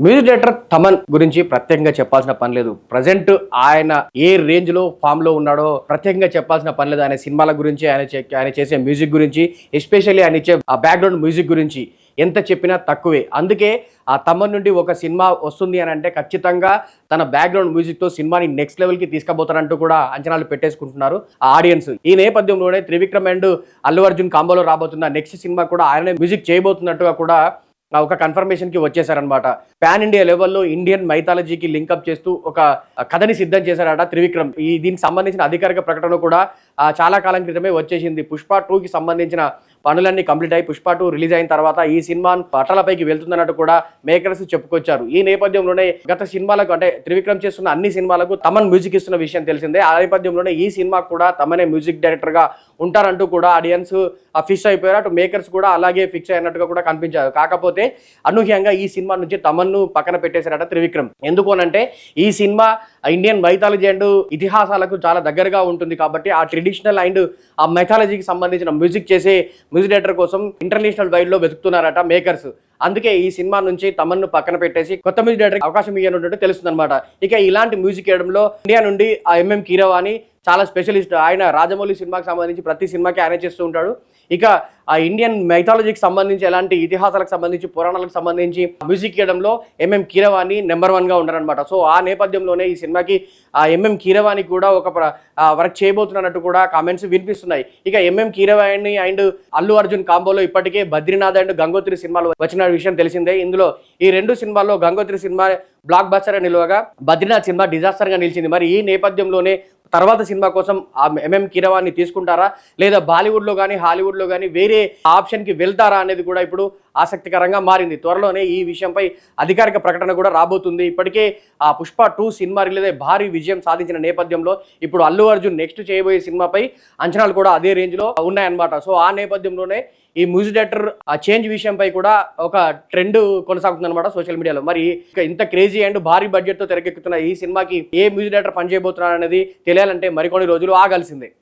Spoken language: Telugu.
మ్యూజిక్ డైరెక్టర్ తమన్ గురించి ప్రత్యేకంగా చెప్పాల్సిన పని లేదు. ప్రజెంట్ ఆయన ఏ రేంజ్ లో ఫామ్ లో ఉన్నాడో ప్రత్యేకంగా చెప్పాల్సిన పని లేదు. ఆయన సినిమాల గురించి, ఆయన చేసే మ్యూజిక్ గురించి, ఎస్పెషల్లీ ఆయన ఇచ్చే ఆ బ్యాక్గ్రౌండ్ మ్యూజిక్ గురించి ఎంత చెప్పినా తక్కువే. అందుకే ఆ తమన్ నుండి ఒక సినిమా వస్తుంది అని అంటే ఖచ్చితంగా తన బ్యాక్గ్రౌండ్ మ్యూజిక్ తో సినిమాని నెక్స్ట్ లెవెల్ కి తీసుకుపోతారంటూ కూడా అంచనాలు పెట్టేసుకుంటున్నారు ఆ ఆడియన్స్. ఈ నేపథ్యంలోనే త్రివిక్రమ్ అండ్ అల్లు అర్జున్ కాంబోలో రాబోతున్న నెక్స్ట్ సినిమా కూడా ఆయనే మ్యూజిక్ చేయబోతున్నట్టుగా కూడా ఒక కన్ఫర్మేషన్ కి వచ్చేసారనమాట. పాన్ ఇండియా లెవెల్లో ఇండియన్ మైథాలజీకి లింకప్ చేస్తూ ఒక కథని సిద్ధం చేశారట త్రివిక్రమ్. దీనికి సంబంధించిన అధికారిక ప్రకటన కూడా చాలా కాలం క్రితమే వచ్చేసింది. పుష్ప 2కి సంబంధించిన పనులన్నీ కంప్లీట్ అయ్యి పుష్ప 2 రిలీజ్ అయిన తర్వాత ఈ సినిమా పట్టాలపైకి వెళ్తుందన్నట్టు కూడా మేకర్స్ చెప్పుకొచ్చారు. ఈ నేపథ్యంలోనే గత సినిమాలకు అంటే త్రివిక్రమ్ చేస్తున్న అన్ని సినిమాలకు తమన్ మ్యూజిక్ ఇస్తున్న విషయం తెలిసిందే. ఆ నేపథ్యంలోనే ఈ సినిమా కూడా తమనే మ్యూజిక్ డైరెక్టర్ గా ఉంటారంటూ కూడా ఆడియన్స్ ఫిక్స్ అయిపోయారు. అటు మేకర్స్ కూడా అలాగే ఫిక్స్ అయినట్టుగా కూడా కనిపించారు. కాకపోతే అనూహ్యంగా ఈ సినిమా నుంచి తమన్ను పక్కన పెట్టేశారట త్రివిక్రమ్. ఎందుకు అనంటే ఈ సినిమా ఇండియన్ మైథాలజీ అండ్ ఇతిహాసాలకు చాలా దగ్గరగా ఉంటుంది కాబట్టి ఆ ట్రెడిషనల్ అండ్ ఆ మైథాలజీకి సంబంధించిన మ్యూజిక్ చేసే మ్యూజిక్ డైరెక్టర్ కోసం ఇంటర్నేషనల్ వైడ్ లో వెతుకుతున్నారట మేకర్స్. అందుకే ఈ సినిమా నుంచి తమన్ను పక్కన పెట్టేసి కొత్త మ్యూజిక్ డైరెక్టర్ అవకాశం ఇవ్వనున్నట్టు తెలుస్తుంది అనమాట. ఇక ఇలాంటి మ్యూజిక్ వేయడంలో ఇండియా నుండి ఆ ఎంఎం కీరవాణి చాలా స్పెషలిస్ట్. ఆయన రాజమౌళి సినిమాకి సంబంధించి ప్రతి సినిమాకి ఆయన చేస్తూ ఉంటాడు. ఇక ఆ ఇండియన్ మైథాలజీకి సంబంధించి ఎలాంటి ఇతిహాసాలకు సంబంధించి పురాణాలకు సంబంధించి మ్యూజిక్ చేయడంలో ఎంఎం కీరవాణి నెంబర్ 1గా ఉన్నారనమాట. సో ఆ నేపథ్యంలోనే ఈ సినిమాకి ఆ ఎంఎం కీరవాణి కూడా ఒక వర్క్ చేయబోతున్నట్టు కూడా కామెంట్స్ వినిపిస్తున్నాయి. ఇక ఎంఎం కీరవాణి అండ్ అల్లు అర్జున్ కాంబోలో ఇప్పటికే బద్రీనాథ్ అండ్ గంగోత్రి సినిమాలు వచ్చిన విషయం తెలిసిందే. ఇందులో ఈ 2 సినిమాల్లో గంగోత్రి సినిమా బ్లాక్ బస్టర్ గా నిలవగా బద్రీనాథ్ సినిమా డిజాస్టర్ గా నిలిచింది. మరి ఈ నేపథ్యంలోనే తర్వాత సినిమా కోసం ఆ ఎంఎం కీరవాణి తీసుకుంటారా లేదా బాలీవుడ్లో కానీ హాలీవుడ్లో కానీ వేరే ఆప్షన్కి వెళ్తారా అనేది కూడా ఇప్పుడు ఆసక్తికరంగా మారింది. త్వరలోనే ఈ విషయంపై అధికారిక ప్రకటన కూడా రాబోతుంది. ఇప్పటికే ఆ పుష్ప 2 సినిమా రిలీజ్ అయ్యి భారీ విజయం సాధించిన నేపథ్యంలో ఇప్పుడు అల్లు అర్జున్ నెక్స్ట్ చేయబోయే సినిమాపై అంచనాలు కూడా అదే రేంజ్లో ఉన్నాయన్నమాట. సో ఆ నేపథ్యంలోనే ఈ మ్యూజిక్ డైరెక్టర్ ఆ చేంజ్ విషయంపై కూడా ఒక ట్రెండ్ కొనసాగుతుంది అనమాట సోషల్ మీడియాలో. మరి ఇంత క్రేజీ అండ్ భారీ బడ్జెట్ తో తెరకెక్కుతున్న ఈ సినిమాకి ఏ మ్యూజిక్ డైరెక్టర్ పనిచేయబోతున్నారు అనేది తెలియాలంటే మరికొన్ని రోజులు ఆగాల్సిందే.